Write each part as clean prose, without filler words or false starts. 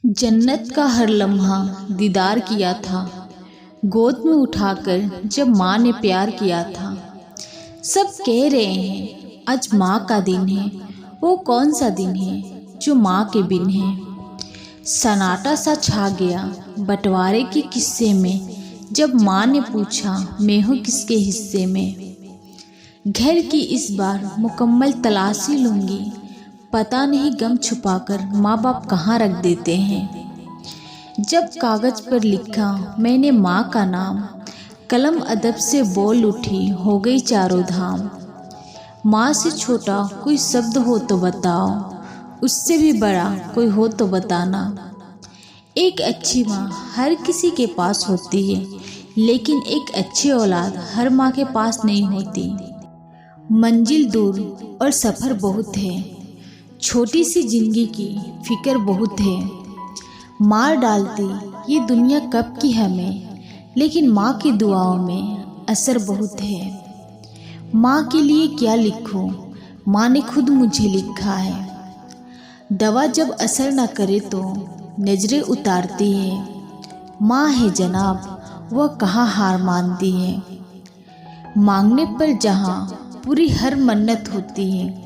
जन्नत का हर लम्हा दीदार किया था, गोद में उठाकर जब माँ ने प्यार किया था। सब कह रहे हैं आज माँ का दिन है, वो कौन सा दिन है जो माँ के बिन है। सन्नाटा सा छा गया बंटवारे के किस्से में, जब माँ ने पूछा मैं हूँ किसके हिस्से में। घर की इस बार मुकम्मल तलाशी लूँगी, पता नहीं गम छुपाकर माँ बाप कहाँ रख देते हैं। जब कागज़ पर लिखा मैंने माँ का नाम, कलम अदब से बोल उठी हो गई चारों धाम। माँ से छोटा कोई शब्द हो तो बताओ, उससे भी बड़ा कोई हो तो बताना। एक अच्छी माँ हर किसी के पास होती है, लेकिन एक अच्छी औलाद हर माँ के पास नहीं होती। मंजिल दूर और सफ़र बहुत है, छोटी सी जिंदगी की फिक्र बहुत है। मार डालती ये दुनिया कब की हमें, लेकिन माँ की दुआओं में असर बहुत है। माँ के लिए क्या लिखूं, माँ ने खुद मुझे लिखा है। दवा जब असर न करे तो नजरें उतारती है। माँ है जनाब, वह कहाँ हार मानती है। मांगने पर जहाँ पूरी हर मन्नत होती है,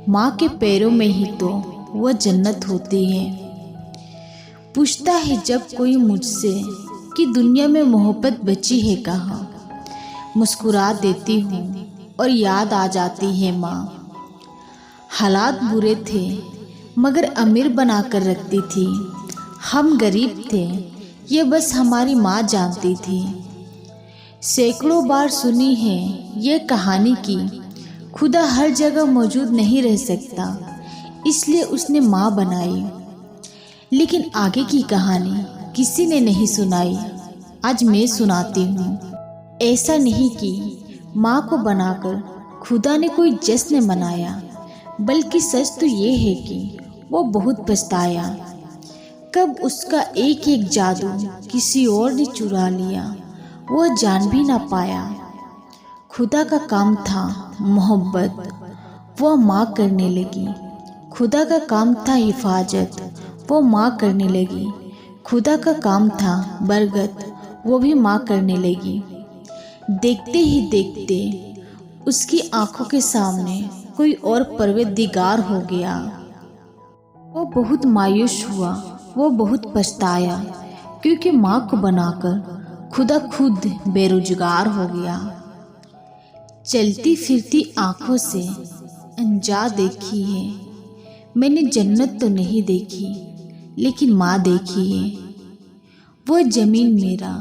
माँ के पैरों में ही तो वह जन्नत होती है। पूछता है जब कोई मुझसे कि दुनिया में मोहब्बत बची है कहाँ, मुस्कुरा देती हूँ और याद आ जाती है माँ। हालात बुरे थे मगर अमीर बना कर रखती थी, हम गरीब थे ये बस हमारी माँ जानती थी। सैकड़ों बार सुनी है ये कहानी की, खुदा हर जगह मौजूद नहीं रह सकता, इसलिए उसने माँ बनाई। लेकिन आगे की कहानी किसी ने नहीं सुनाई, आज मैं सुनाती हूँ। ऐसा नहीं कि माँ को बनाकर खुदा ने कोई जश्न मनाया, बल्कि सच तो ये है कि वो बहुत पछताया। कब उसका एक एक जादू किसी और ने चुरा लिया, वो जान भी ना पाया। खुदा का काम था मोहब्बत, वो माँ करने लगी। खुदा का काम था हिफाजत, वो माँ करने लगी। खुदा का काम था बरगद, वो भी माँ करने लगी। देखते ही देखते उसकी आंखों के सामने कोई और परवरदिगार हो गया। वो बहुत मायूस हुआ, वो बहुत पछताया, क्योंकि माँ को बनाकर खुदा खुद बेरोजगार हो गया। चलती फिरती आँखों से अनजा देखी है मैंने, जन्नत तो नहीं देखी लेकिन माँ देखी है। वो ज़मीन मेरा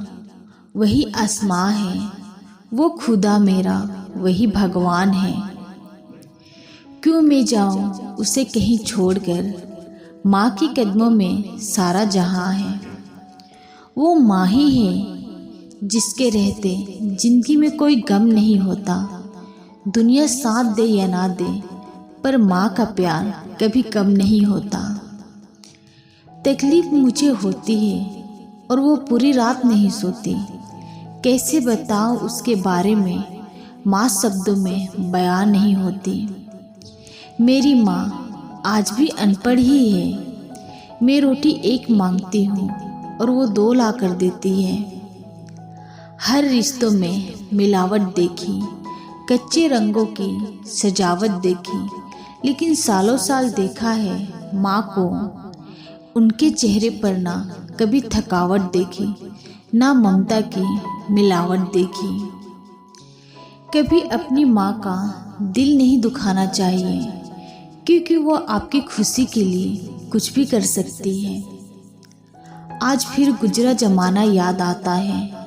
वही आसमां है, वो खुदा मेरा वही भगवान है। क्यों मैं जाऊँ उसे कहीं छोड़कर, माँ के कदमों में सारा जहां है। वो माँ ही है जिसके रहते जिंदगी में कोई गम नहीं होता। दुनिया साथ दे या ना दे, पर माँ का प्यार कभी कम नहीं होता। तकलीफ मुझे होती है और वो पूरी रात नहीं सोती, कैसे बताऊं उसके बारे में, माँ शब्दों में बयान नहीं होती। मेरी माँ आज भी अनपढ़ ही है, मैं रोटी एक मांगती हूँ और वो दो ला कर देती है। हर रिश्तों में मिलावट देखी, कच्चे रंगों की सजावट देखी, लेकिन सालों साल देखा है माँ को, उनके चेहरे पर ना कभी थकावट देखी, ना ममता की मिलावट देखी। कभी अपनी माँ का दिल नहीं दुखाना चाहिए, क्योंकि वो आपकी खुशी के लिए कुछ भी कर सकती है। आज फिर गुजरा जमाना याद आता है,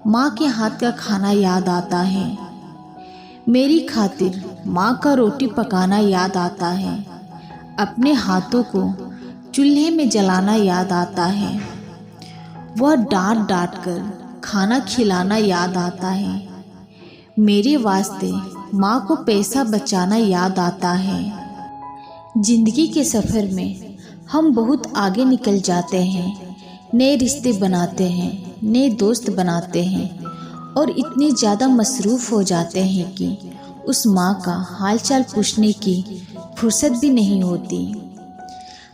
माँ के हाथ का खाना याद आता है। मेरी खातिर माँ का रोटी पकाना याद आता है, अपने हाथों को चूल्हे में जलाना याद आता है। वह डांट डांट कर खाना खिलाना याद आता है। मेरे वास्ते माँ को पैसा बचाना याद आता है। जिंदगी के सफ़र में हम बहुत आगे निकल जाते हैं, नए रिश्ते बनाते हैं, नए दोस्त बनाते हैं और इतने ज़्यादा मसरूफ़ हो जाते हैं कि उस माँ का हालचाल पूछने की फुर्सत भी नहीं होती।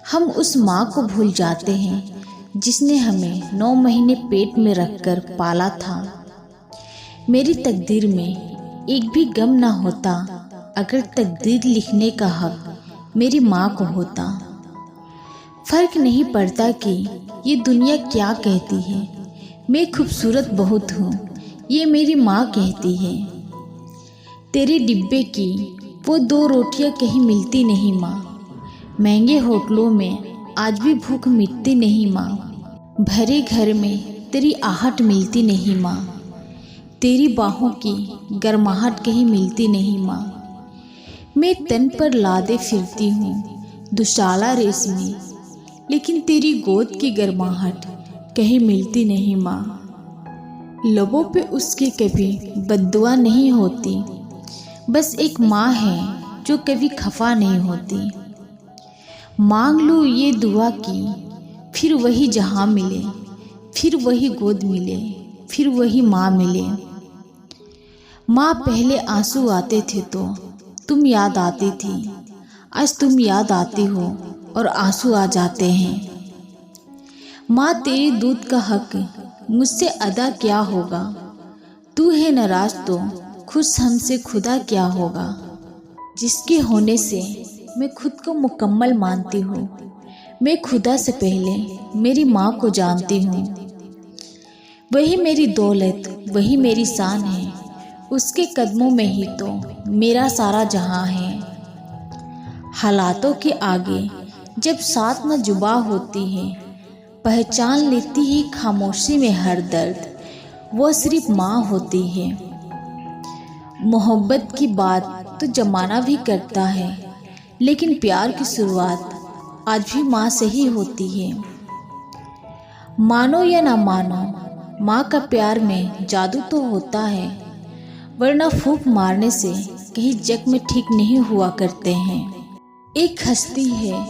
हम उस माँ को भूल जाते हैं जिसने हमें 9 महीने पेट में रखकर पाला था। मेरी तकदीर में एक भी गम ना होता अगर तकदीर लिखने का हक मेरी माँ को होता। फर्क नहीं पड़ता कि ये दुनिया क्या कहती है, मैं खूबसूरत बहुत हूँ ये मेरी माँ कहती है। तेरे डिब्बे की वो 2 रोटियां कहीं मिलती नहीं माँ, महंगे होटलों में आज भी भूख मिटती नहीं माँ। भरे घर में तेरी आहट मिलती नहीं माँ, तेरी बाहों की गर्माहट कहीं मिलती नहीं माँ। मैं तन पर लादे फिरती हूँ दुशाला रेस में, लेकिन तेरी गोद की गर्माहट कहीं मिलती नहीं माँ। लबों पे उसके कभी बद्दुआ नहीं होती, बस एक माँ है जो कभी खफा नहीं होती। मांग लूँ ये दुआ की फिर वही जहाँ मिले, फिर वही गोद मिले, फिर वही माँ मिले। माँ पहले आंसू आते थे तो तुम याद आती थी, आज तुम याद आती हो और आंसू आ जाते हैं। माँ तेरे दूध का हक मुझसे अदा क्या होगा, तू है नाराज तो खुश हमसे खुदा क्या होगा। जिसके होने से मैं खुद को मुकम्मल मानती हूँ, मैं खुदा से पहले मेरी माँ को जानती हूँ। वही मेरी दौलत वही मेरी शान है, उसके कदमों में ही तो मेरा सारा जहां है। हालातों के आगे जब साथ न जुबा होती है, पहचान लेती है खामोशी में हर दर्द, वो सिर्फ माँ होती है। मोहब्बत की बात तो जमाना भी करता है, लेकिन प्यार की शुरुआत आज भी माँ से ही होती है। मानो या ना मानो, माँ का प्यार में जादू तो होता है, वरना फूंक मारने से कहीं जख्म ठीक नहीं हुआ करते हैं। एक हस्ती है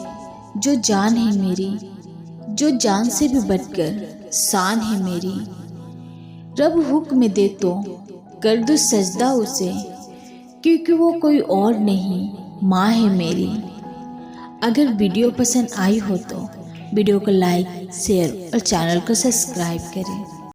जो जान है मेरी, जो जान से भी बढ़कर शान है मेरी। रब हुक्म दे तो कर दूं सजदा उसे, क्योंकि वो कोई और नहीं माँ है मेरी। अगर वीडियो पसंद आई हो तो वीडियो को लाइक, शेयर और चैनल को सब्सक्राइब करें।